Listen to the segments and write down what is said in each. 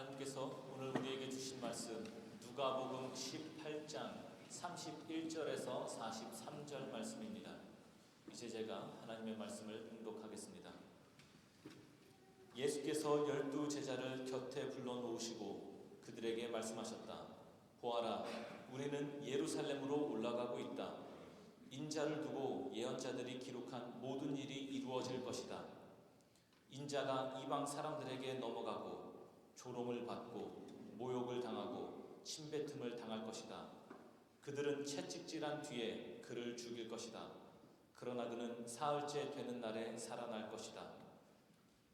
하나님께서 오늘 우리에게 주신 말씀 누가복음 18장 31절에서 43절 말씀입니다. 이제 제가 하나님의 말씀을 봉독하겠습니다. 예수께서 12제자를 곁에 불러놓으시고 그들에게 말씀하셨다. 보아라, 우리는 예루살렘으로 올라가고 있다. 인자를 두고 예언자들이 기록한 모든 일이 이루어질 것이다. 인자가 이방 사람들에게 넘어가고 조롱을 받고 모욕을 당하고 침뱉음을 당할 것이다. 그들은 채찍질한 뒤에 그를 죽일 것이다. 그러나 그는 사흘째 되는 날에 살아날 것이다.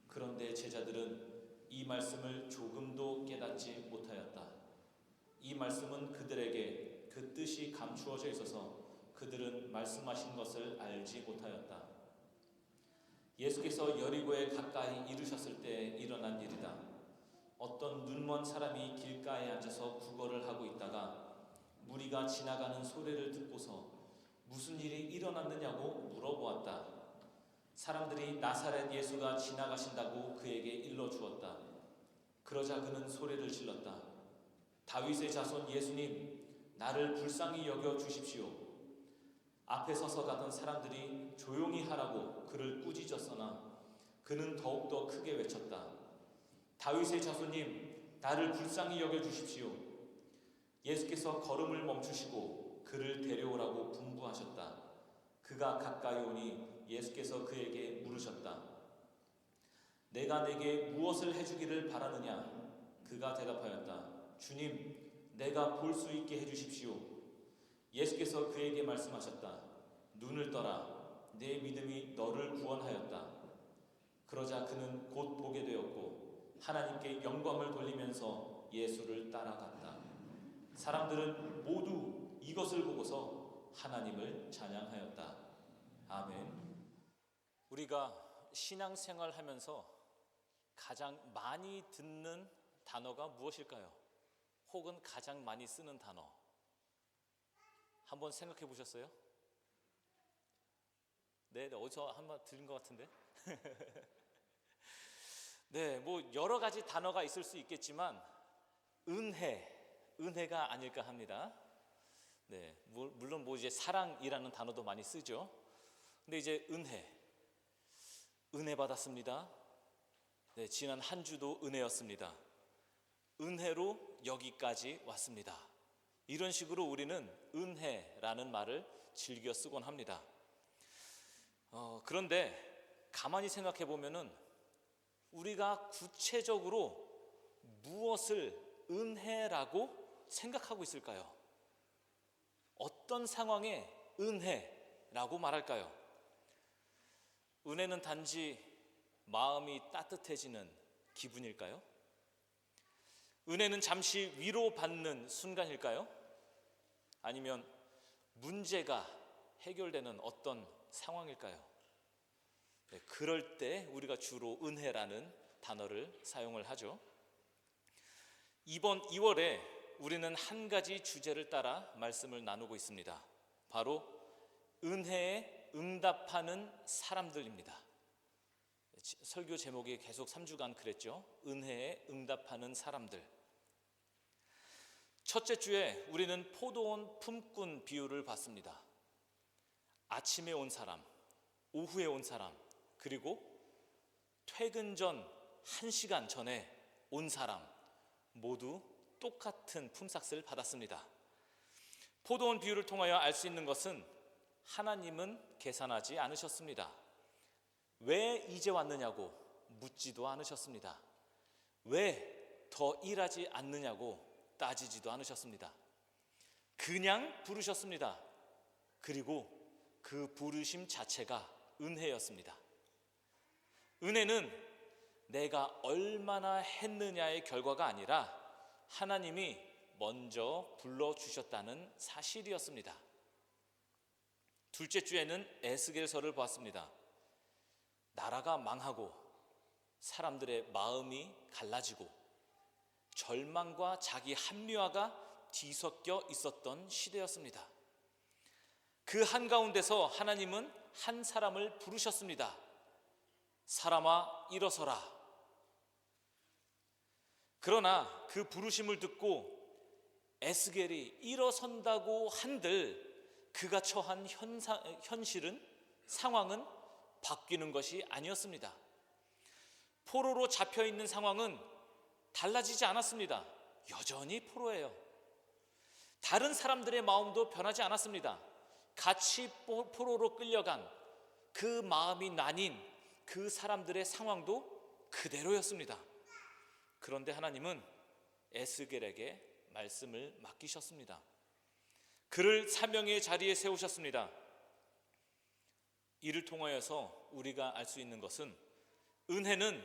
그런데 제자들은 이 말씀을 조금도 깨닫지 못하였다. 이 말씀은 그들에게 그 뜻이 감추어져 있어서 그들은 말씀하신 것을 알지 못하였다. 예수께서 여리고에 가까이 이르셨을 때 일어난 일이다. 어떤 눈먼 사람이 길가에 앉아서 구걸을 하고 있다가 무리가 지나가는 소리를 듣고서 무슨 일이 일어났느냐고 물어보았다. 사람들이 나사렛 예수가 지나가신다고 그에게 일러주었다. 그러자 그는 소리를 질렀다. 다윗의 자손 예수님, 나를 불쌍히 여겨 주십시오. 앞에 서서 가던 사람들이 조용히 하라고 그를 꾸짖었으나 그는 더욱더 크게 외쳤다. 다윗의 자손님, 나를 불쌍히 여겨 주십시오. 예수께서 걸음을 멈추시고 그를 데려오라고 분부하셨다. 그가 가까이 오니 예수께서 그에게 물으셨다. 내가 내게 무엇을 해주기를 바라느냐? 그가 대답하였다. 주님, 내가 볼 수 있게 해주십시오. 예수께서 그에게 말씀하셨다. 눈을 떠라. 내 믿음이 너를 구원하였다. 그러자 그는 곧 보게 되었고 하나님께 영광을 돌리면서 예수를 따라갔다. 사람들은 모두 이것을 보고서 하나님을 찬양하였다. 아멘. 우리가 신앙생활 하면서 가장 많이 듣는 단어가 무엇일까요? 혹은 가장 많이 쓰는 단어. 한번 생각해 보셨어요? 네, 어디서 한번 들은 것 같은데? 네, 뭐 여러 가지 단어가 있을 수 있겠지만 은혜가 아닐까 합니다. 네, 물론 뭐 이제 사랑이라는 단어도 많이 쓰죠. 근데 이제 은혜 받았습니다. 네, 지난 한 주도 은혜였습니다. 은혜로 여기까지 왔습니다. 이런 식으로 우리는 은혜라는 말을 즐겨 쓰곤 합니다. 그런데 가만히 생각해 보면은 우리가 구체적으로 무엇을 은혜라고 생각하고 있을까요? 어떤 상황에 은혜라고 말할까요? 은혜는 단지 마음이 따뜻해지는 기분일까요? 은혜는 잠시 위로받는 순간일까요? 아니면 문제가 해결되는 어떤 상황일까요? 네, 그럴 때 우리가 주로 은혜라는 단어를 사용을 하죠. 이번 2월에 우리는 한 가지 주제를 따라 말씀을 나누고 있습니다. 바로 은혜에 응답하는 사람들입니다. 설교 제목이 계속 3주간 그랬죠. 은혜에 응답하는 사람들. 첫째 주에 우리는 포도원 품꾼 비유를 봤습니다. 아침에 온 사람, 오후에 온 사람, 그리고 퇴근 전 1시간 전에 온 사람 모두 똑같은 품삯을 받았습니다. 포도원 비유를 통하여 알 수 있는 것은 하나님은 계산하지 않으셨습니다. 왜 이제 왔느냐고 묻지도 않으셨습니다. 왜 더 일하지 않느냐고 따지지도 않으셨습니다. 그냥 부르셨습니다. 그리고 그 부르심 자체가 은혜였습니다. 은혜는 내가 얼마나 했느냐의 결과가 아니라 하나님이 먼저 불러주셨다는 사실이었습니다. 둘째 주에는 에스겔서를 보았습니다. 나라가 망하고 사람들의 마음이 갈라지고 절망과 자기 합리화가 뒤섞여 있었던 시대였습니다. 그 한가운데서 하나님은 한 사람을 부르셨습니다. 사람아 일어서라. 그러나 그 부르심을 듣고 에스겔이 일어선다고 한들 그가 처한 현실은, 상황은 바뀌는 것이 아니었습니다. 포로로 잡혀있는 상황은 달라지지 않았습니다. 여전히 포로예요. 다른 사람들의 마음도 변하지 않았습니다. 같이 포로로 끌려간 그 마음이 나뉜 그 사람들의 상황도 그대로였습니다. 그런데 하나님은 에스겔에게 말씀을 맡기셨습니다. 그를 사명의 자리에 세우셨습니다. 이를 통하여서 우리가 알 수 있는 것은 은혜는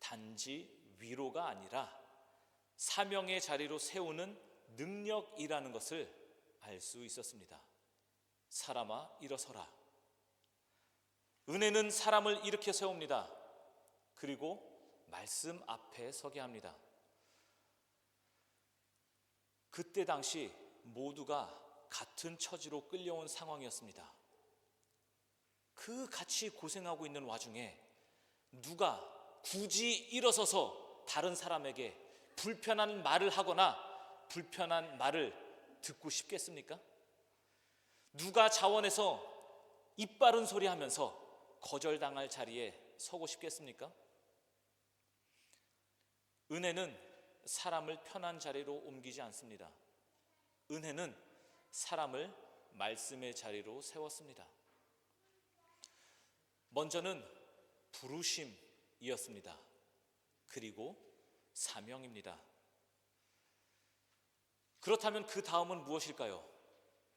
단지 위로가 아니라 사명의 자리로 세우는 능력이라는 것을 알 수 있었습니다. 사람아 일어서라. 은혜는 사람을 일으켜 세웁니다. 그리고 말씀 앞에 서게 합니다. 그때 당시 모두가 같은 처지로 끌려온 상황이었습니다. 그 같이 고생하고 있는 와중에 누가 굳이 일어서서 다른 사람에게 불편한 말을 하거나 불편한 말을 듣고 싶겠습니까? 누가 자원해서 입 바른 소리 하면서 거절당할 자리에 서고 싶겠습니까? 은혜는 사람을 편한 자리로 옮기지 않습니다. 은혜는 사람을 말씀의 자리로 세웠습니다. 먼저는 부르심이었습니다. 그리고 사명입니다. 그렇다면 그 다음은 무엇일까요?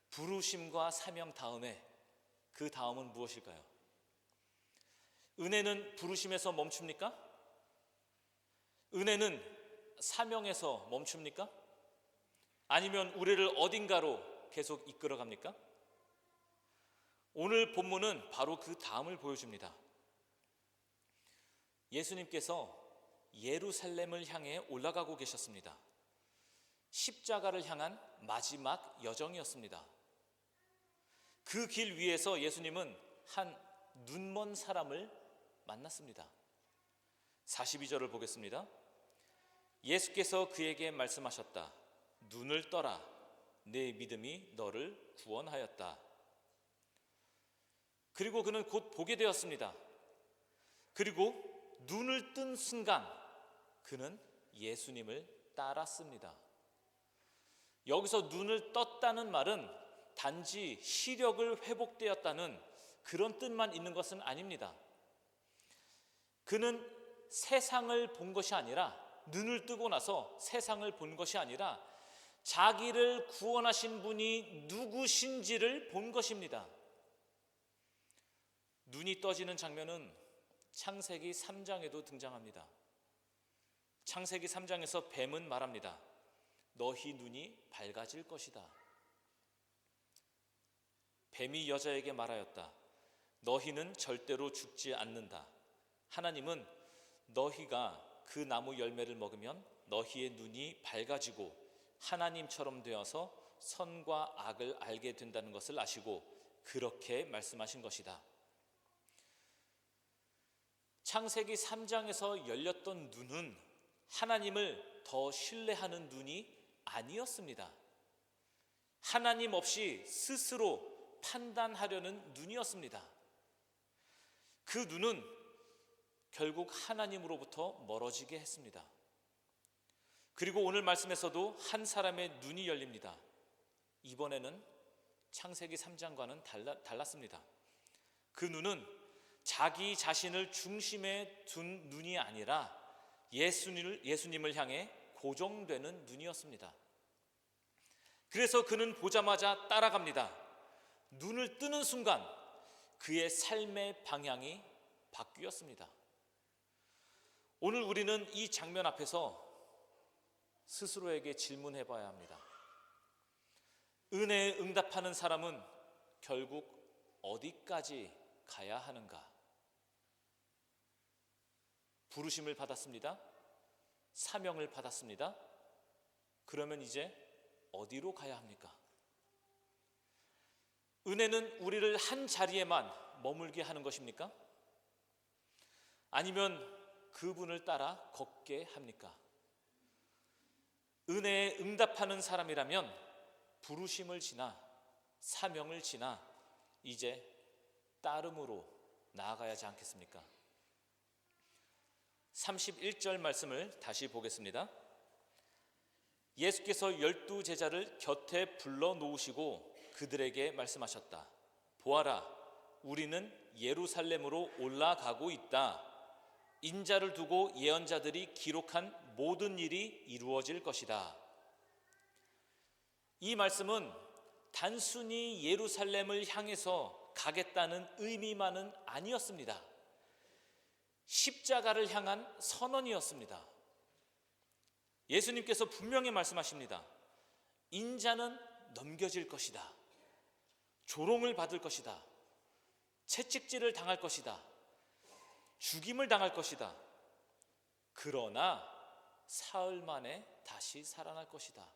부르심과 사명 다음에 그 다음은 무엇일까요? 은혜는 부르심에서 멈춥니까? 은혜는 사명에서 멈춥니까? 아니면 우리를 어딘가로 계속 이끌어갑니까? 오늘 본문은 바로 그 다음을 보여줍니다. 예수님께서 예루살렘을 향해 올라가고 계셨습니다. 십자가를 향한 마지막 여정이었습니다. 그 길 위에서 예수님은 한 눈먼 사람을 만났습니다. 42절을 보겠습니다. 예수께서 그에게 말씀하셨다. 눈을 떠라. 내 믿음이 너를 구원하였다. 그리고 그는 곧 보게 되었습니다. 그리고 눈을 뜬 순간 그는 예수님을 따랐습니다. 여기서 눈을 떴다는 말은 단지 시력을 회복되었다는 그런 뜻만 있는 것은 아닙니다. 그는 세상을 본 것이 아니라, 눈을 뜨고 나서 세상을 본 것이 아니라 자기를 구원하신 분이 누구신지를 본 것입니다. 눈이 떠지는 장면은 창세기 3장에도 등장합니다. 창세기 3장에서 뱀은 말합니다. 너희 눈이 밝아질 것이다. 뱀이 여자에게 말하였다. 너희는 절대로 죽지 않는다. 하나님은 너희가 그 나무 열매를 먹으면 너희의 눈이 밝아지고 하나님처럼 되어서 선과 악을 알게 된다는 것을 아시고 그렇게 말씀하신 것이다. 창세기 3장에서 열렸던 눈은 하나님을 더 신뢰하는 눈이 아니었습니다. 하나님 없이 스스로 판단하려는 눈이었습니다. 그 눈은 결국 하나님으로부터 멀어지게 했습니다. 그리고 오늘 말씀에서도 한 사람의 눈이 열립니다. 이번에는 창세기 3장과는 달랐습니다. 그 눈은 자기 자신을 중심에 둔 눈이 아니라 예수님을 향해 고정되는 눈이었습니다. 그래서 그는 보자마자 따라갑니다. 눈을 뜨는 순간 그의 삶의 방향이 바뀌었습니다. 오늘 우리는 이 장면 앞에서 스스로에게 질문해 봐야 합니다. 은혜에 응답하는 사람은 결국 어디까지 가야 하는가? 부르심을 받았습니다. 사명을 받았습니다. 그러면 이제 어디로 가야 합니까? 은혜는 우리를 한 자리에만 머물게 하는 것입니까? 아니면 그분을 따라 걷게 합니까? 은혜에 응답하는 사람이라면 부르심을 지나 사명을 지나 이제 따름으로 나아가야 하지 않겠습니까? 31절 말씀을 다시 보겠습니다. 예수께서 12 제자를 곁에 불러 놓으시고 그들에게 말씀하셨다. 보아라, 우리는 예루살렘으로 올라가고 있다. 인자를 두고 예언자들이 기록한 모든 일이 이루어질 것이다. 이 말씀은 단순히 예루살렘을 향해서 가겠다는 의미만은 아니었습니다. 십자가를 향한 선언이었습니다. 예수님께서 분명히 말씀하십니다. 인자는 넘겨질 것이다. 조롱을 받을 것이다. 채찍질을 당할 것이다. 죽임을 당할 것이다. 그러나 사흘 만에 다시 살아날 것이다.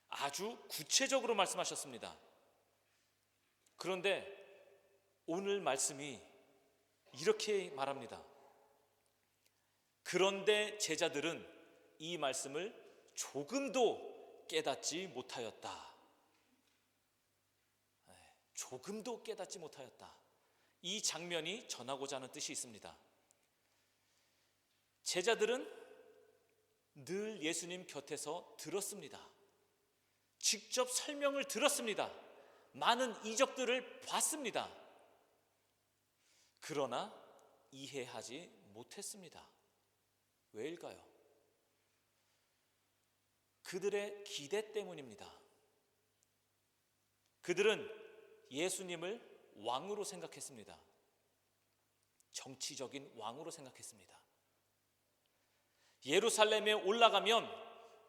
아주 구체적으로 말씀하셨습니다. 그런데 오늘 말씀이 이렇게 말합니다. 그런데 제자들은 이 말씀을 조금도 깨닫지 못하였다. 조금도 깨닫지 못하였다. 이 장면이 전하고자 하는 뜻이 있습니다. 제자들은 늘 예수님 곁에서 들었습니다. 직접 설명을 들었습니다. 많은 이적들을 봤습니다. 그러나 이해하지 못했습니다. 왜일까요? 그들의 기대 때문입니다. 그들은 예수님을 왕으로 생각했습니다. 정치적인 왕으로 생각했습니다. 예루살렘에 올라가면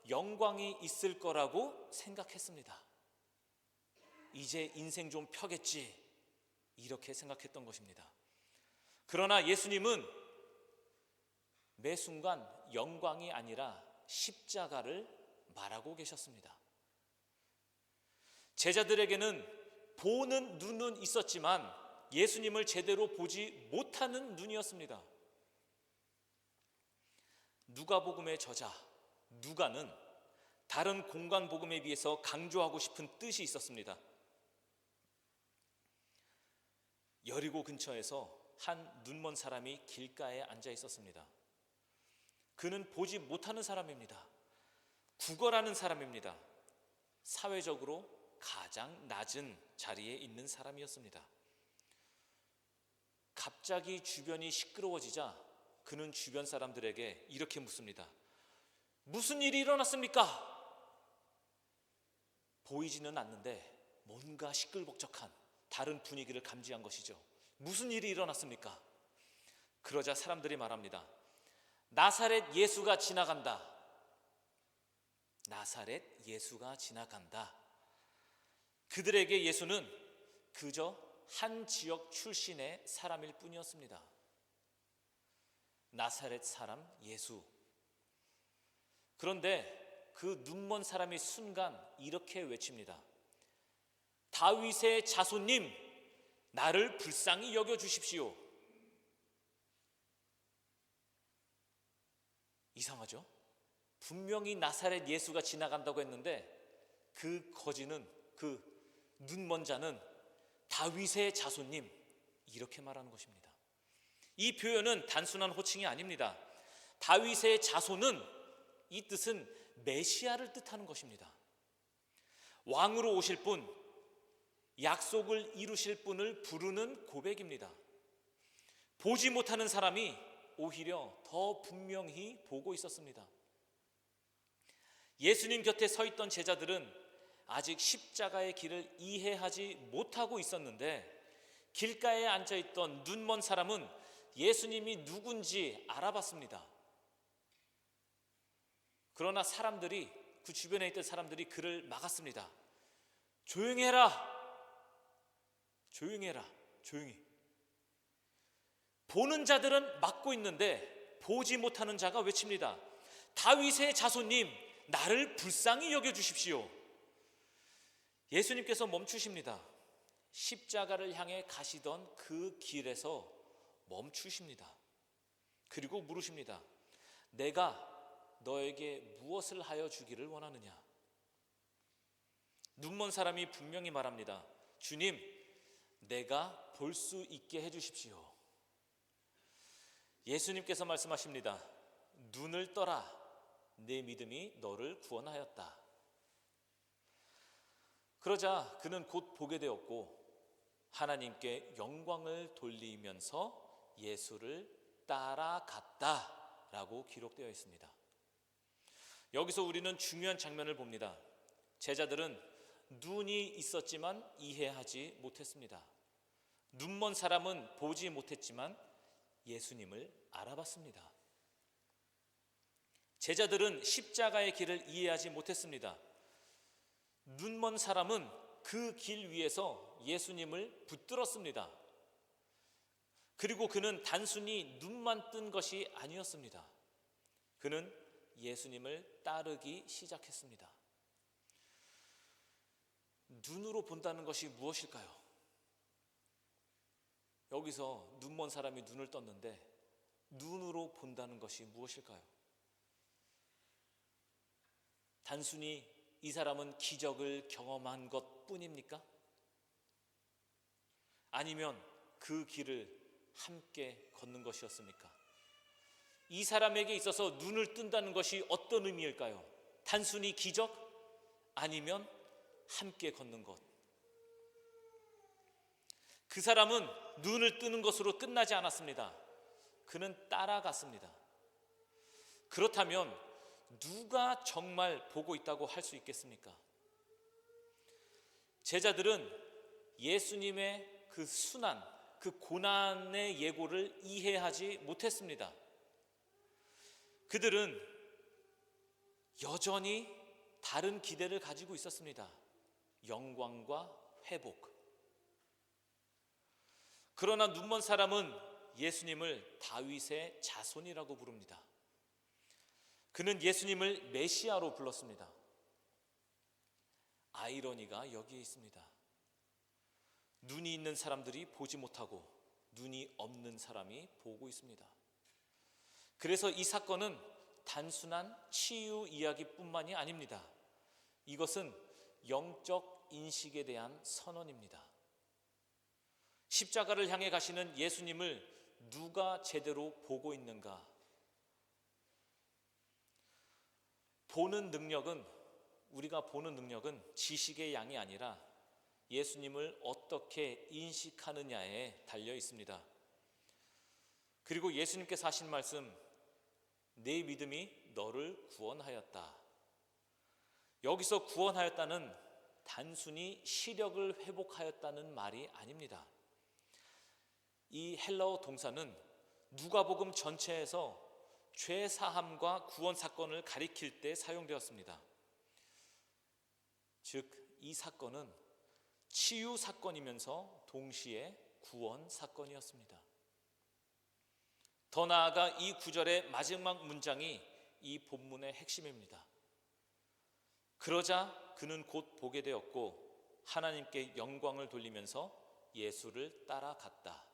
영광이 있을 거라고 생각했습니다. 이제 인생 좀 펴겠지, 이렇게 생각했던 것입니다. 그러나 예수님은 매 순간 영광이 아니라 십자가를 말하고 계셨습니다. 제자들에게는 보는 눈은 있었지만 예수님을 제대로 보지 못하는 눈이었습니다. 누가복음의 저자 누가는 다른 공간 복음에 비해서 강조하고 싶은 뜻이 있었습니다. 여리고 근처에서 한 눈먼 사람이 길가에 앉아 있었습니다. 그는 보지 못하는 사람입니다. 구걸하는 사람입니다. 사회적으로 가장 낮은 자리에 있는 사람이었습니다. 갑자기 주변이 시끄러워지자 그는 주변 사람들에게 이렇게 묻습니다. 무슨 일이 일어났습니까? 보이지는 않는데 뭔가 시끌벅적한 다른 분위기를 감지한 것이죠. 무슨 일이 일어났습니까? 그러자 사람들이 말합니다. 나사렛 예수가 지나간다. 나사렛 예수가 지나간다. 그들에게 예수는 그저 한 지역 출신의 사람일 뿐이었습니다. 나사렛 사람 예수. 그런데 그 눈먼 사람이 순간 이렇게 외칩니다. 다윗의 자손님, 나를 불쌍히 여겨주십시오. 이상하죠? 분명히 나사렛 예수가 지나간다고 했는데 그 거지는, 그 눈먼 자는 다윗의 자손님, 이렇게 말하는 것입니다. 이 표현은 단순한 호칭이 아닙니다. 다윗의 자손은 이 뜻은 메시아를 뜻하는 것입니다. 왕으로 오실 분, 약속을 이루실 분을 부르는 고백입니다. 보지 못하는 사람이 오히려 더 분명히 보고 있었습니다. 예수님 곁에 서 있던 제자들은 아직 십자가의 길을 이해하지 못하고 있었는데 길가에 앉아있던 눈먼 사람은 예수님이 누군지 알아봤습니다. 그러나 사람들이, 그 주변에 있던 사람들이 그를 막았습니다. 조용히 해라. 조용히 해라. 조용히. 보는 자들은 막고 있는데 보지 못하는 자가 외칩니다. 다윗의 자손님, 나를 불쌍히 여겨주십시오. 예수님께서 멈추십니다. 십자가를 향해 가시던 그 길에서 멈추십니다. 그리고 물으십니다. 내가 너에게 무엇을 하여 주기를 원하느냐? 눈먼 사람이 분명히 말합니다. 주님, 내가 볼 수 있게 해주십시오. 예수님께서 말씀하십니다. 눈을 떠라, 내 믿음이 너를 구원하였다. 그러자 그는 곧 보게 되었고 하나님께 영광을 돌리면서 예수를 따라갔다라고 기록되어 있습니다. 여기서 우리는 중요한 장면을 봅니다. 제자들은 눈이 있었지만 이해하지 못했습니다. 눈먼 사람은 보지 못했지만 예수님을 알아봤습니다. 제자들은 십자가의 길을 이해하지 못했습니다. 눈먼 사람은 그 길 위에서 예수님을 붙들었습니다. 그리고 그는 단순히 눈만 뜬 것이 아니었습니다. 그는 예수님을 따르기 시작했습니다. 눈으로 본다는 것이 무엇일까요? 여기서 눈먼 사람이 눈을 떴는데 눈으로 본다는 것이 무엇일까요? 단순히 이 사람은 기적을 경험한 것뿐입니까? 아니면 그 길을 함께 걷는 것이었습니까? 이 사람에게 있어서 눈을 뜬다는 것이 어떤 의미일까요? 단순히 기적? 아니면 함께 걷는 것? 그 사람은 눈을 뜨는 것으로 끝나지 않았습니다. 그는 따라갔습니다. 그렇다면 누가 정말 보고 있다고 할 수 있겠습니까? 제자들은 예수님의 그 순환, 그 고난의 예고를 이해하지 못했습니다. 그들은 여전히 다른 기대를 가지고 있었습니다. 영광과 회복. 그러나 눈먼 사람은 예수님을 다윗의 자손이라고 부릅니다. 그는 예수님을 메시아로 불렀습니다. 아이러니가 여기에 있습니다. 눈이 있는 사람들이 보지 못하고 눈이 없는 사람이 보고 있습니다. 그래서 이 사건은 단순한 치유 이야기뿐만이 아닙니다. 이것은 영적 인식에 대한 선언입니다. 십자가를 향해 가시는 예수님을 누가 제대로 보고 있는가? 우리가 보는 능력은 지식의 양이 아니라 예수님을 어떻게 인식하느냐에 달려 있습니다. 그리고 예수님께서 하신 말씀, 내 믿음이 너를 구원하였다. 여기서 구원하였다는 단순히 시력을 회복하였다는 말이 아닙니다. 이 헬라어 동사는 누가복음 전체에서 죄 사함과 구원 사건을 가리킬 때 사용되었습니다. 즉 이 사건은 치유 사건이면서 동시에 구원 사건이었습니다. 더 나아가 이 구절의 마지막 문장이 이 본문의 핵심입니다. 그러자 그는 곧 보게 되었고 하나님께 영광을 돌리면서 예수를 따라갔다.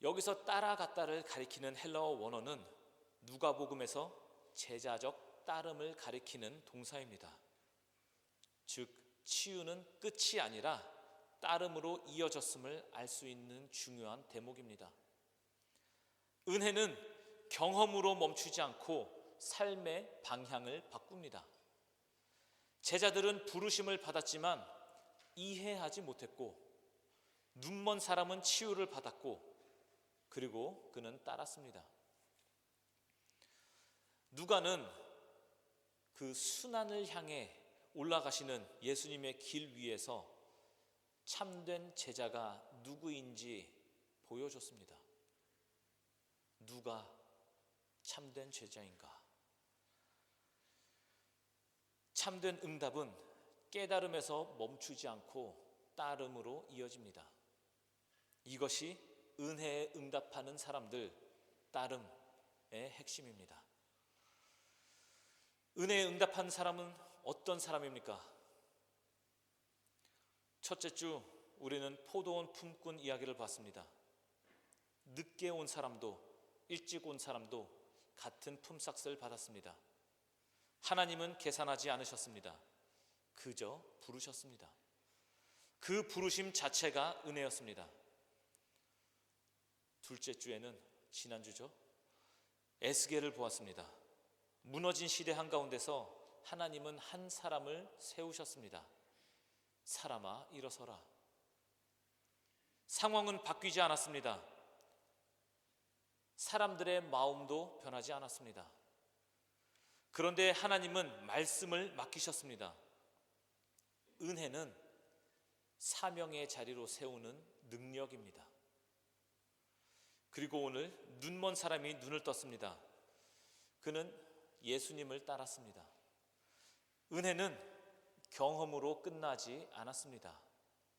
여기서 따라갔다를 가리키는 헬라어 원어는 누가복음에서 제자적 따름을 가리키는 동사입니다. 즉 치유는 끝이 아니라 따름으로 이어졌음을 알 수 있는 중요한 대목입니다. 은혜는 경험으로 멈추지 않고 삶의 방향을 바꿉니다. 제자들은 부르심을 받았지만 이해하지 못했고 눈먼 사람은 치유를 받았고 그리고 그는 따랐습니다. 누가는 그 순환을 향해 올라가시는 예수님의 길 위에서 참된 제자가 누구인지 보여줬습니다. 누가 참된 제자인가? 참된 응답은 깨달음에서 멈추지 않고 따름으로 이어집니다. 이것이 은혜에 응답하는 사람들, 따름의 핵심입니다. 은혜에 응답한 사람은 어떤 사람입니까? 첫째 주 우리는 포도원 품꾼 이야기를 봤습니다. 늦게 온 사람도 일찍 온 사람도 같은 품삯을 받았습니다. 하나님은 계산하지 않으셨습니다. 그저 부르셨습니다. 그 부르심 자체가 은혜였습니다. 둘째 주에는, 지난주죠, 에스겔을 보았습니다. 무너진 시대 한가운데서 하나님은 한 사람을 세우셨습니다. 사람아 일어서라. 상황은 바뀌지 않았습니다. 사람들의 마음도 변하지 않았습니다. 그런데 하나님은 말씀을 맡기셨습니다. 은혜는 사명의 자리로 세우는 능력입니다. 그리고 오늘 눈먼 사람이 눈을 떴습니다. 그는 예수님을 따랐습니다. 은혜는 경험으로 끝나지 않았습니다.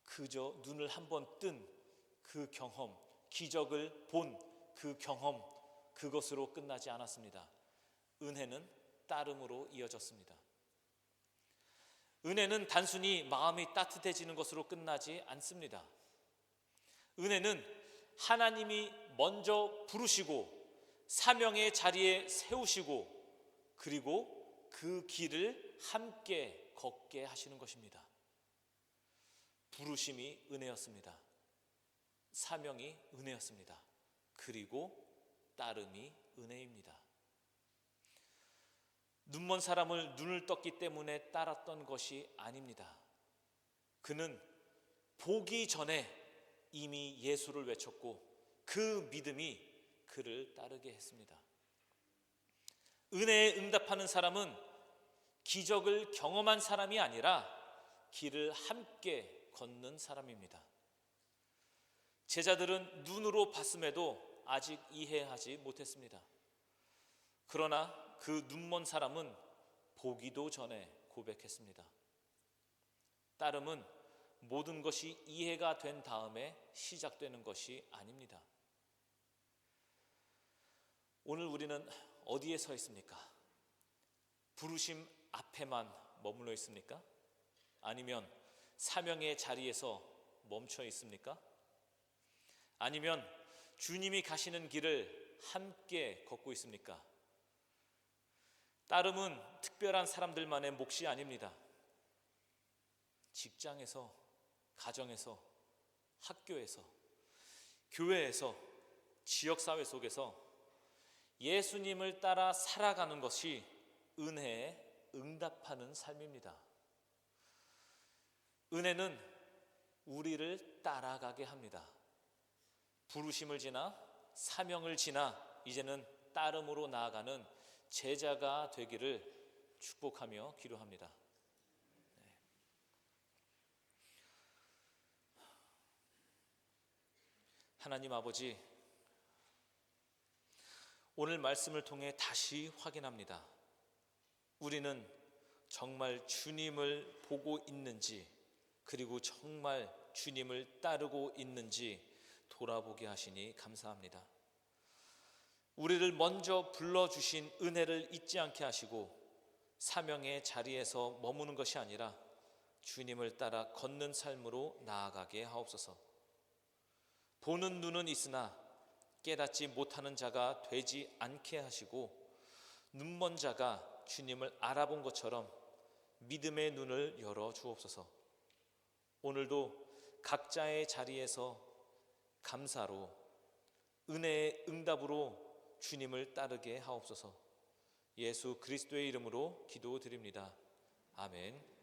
그저 눈을 한번 뜬 그 경험, 기적을 본 그 경험, 그것으로 끝나지 않았습니다. 은혜는 따름으로 이어졌습니다. 은혜는 단순히 마음이 따뜻해지는 것으로 끝나지 않습니다. 은혜는 하나님이 먼저 부르시고 사명의 자리에 세우시고 그리고 그 길을 함께 걷게 하시는 것입니다. 부르심이 은혜였습니다. 사명이 은혜였습니다. 그리고 따름이 은혜입니다. 눈먼 사람을 눈을 떴기 때문에 따랐던 것이 아닙니다. 그는 보기 전에 이미 예수를 외쳤고 그 믿음이 그를 따르게 했습니다. 은혜에 응답하는 사람은 기적을 경험한 사람이 아니라 길을 함께 걷는 사람입니다. 제자들은 눈으로 봤음에도 아직 이해하지 못했습니다. 그러나 그 눈먼 사람은 보기도 전에 고백했습니다. 따름은 모든 것이 이해가 된 다음에 시작되는 것이 아닙니다. 오늘 우리는 어디에 서 있습니까? 부르심 앞에만 머물러 있습니까? 아니면 사명의 자리에서 멈춰 있습니까? 아니면 주님이 가시는 길을 함께 걷고 있습니까? 따름은 특별한 사람들만의 몫이 아닙니다. 직장에서, 가정에서, 학교에서, 교회에서, 지역사회 속에서 예수님을 따라 살아가는 것이 은혜에 응답하는 삶입니다. 은혜는 우리를 따라가게 합니다. 부르심을 지나 사명을 지나 이제는 따름으로 나아가는 제자가 되기를 축복하며 기도합니다. 하나님 아버지, 오늘 말씀을 통해 다시 확인합니다. 우리는 정말 주님을 보고 있는지, 그리고 정말 주님을 따르고 있는지 돌아보게 하시니 감사합니다. 우리를 먼저 불러주신 은혜를 잊지 않게 하시고 사명의 자리에서 머무는 것이 아니라 주님을 따라 걷는 삶으로 나아가게 하옵소서. 보는 눈은 있으나 깨닫지 못하는 자가 되지 않게 하시고 눈먼 자가 주님을 알아본 것처럼 믿음의 눈을 열어 주옵소서. 오늘도 각자의 자리에서 감사로 은혜의 응답으로 주님을 따르게 하옵소서. 예수 그리스도의 이름으로 기도드립니다. 아멘.